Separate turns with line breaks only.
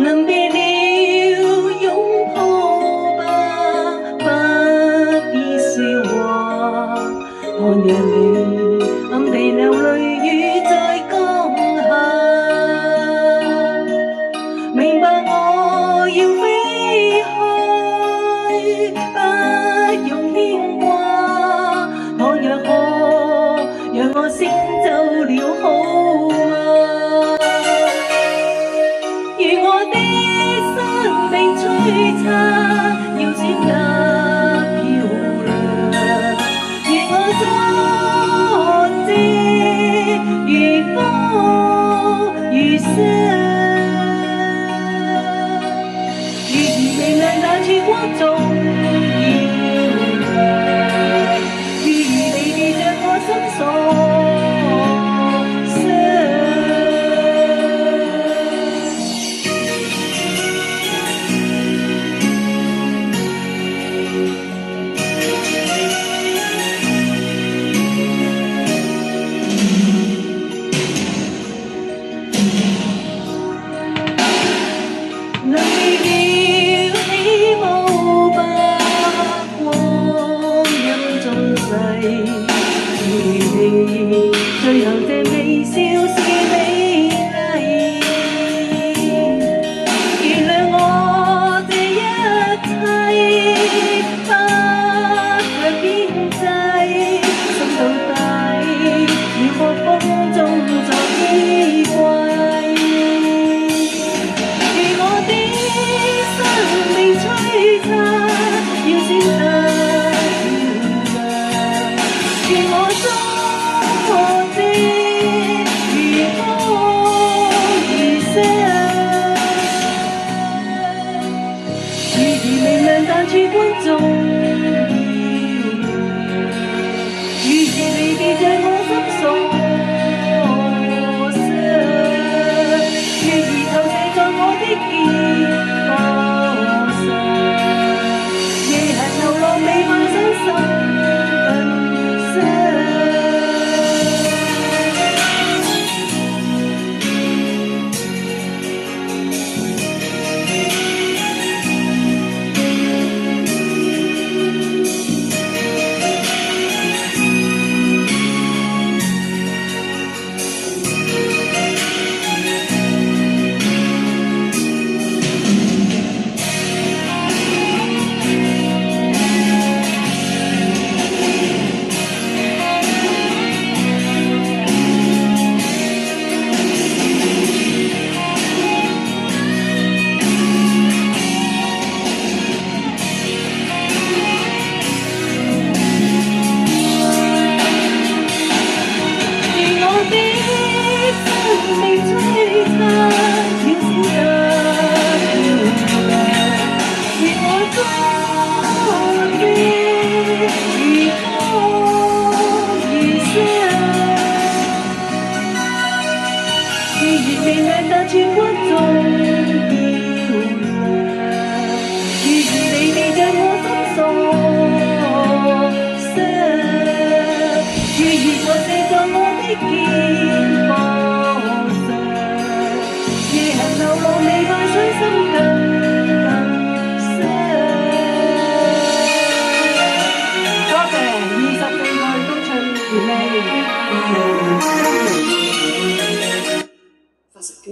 臨別了，擁抱吧，不必說話。看夜裏暗地流淚雨在江夏，明白我要飛去，不用牽掛。倘若可讓我先走了好嗎？如我的生命璀璨，要閃得漂亮。如我昨夕如風如霜，如兒微亮那曙光重要亮，如兒離別着我心所。臨別了，起舞吧，光陰縱逝，最後這微笑是美麗。原諒我這一切，不卻邊際，心到底，如薄風中作依歸。要閃得漂亮，如我昨夕如風如霜，如兒微亮但曙光重要亮，如兒離別在我心所傷，如兒投射在我的肩膀上。未幻想心更傷。如兒微亮但曙光重要亮，如兒離別在我心所傷，如兒投射在我的肩膀上，夜行流浪未怕傷心更傷。多謝24個都唱完美。發食機。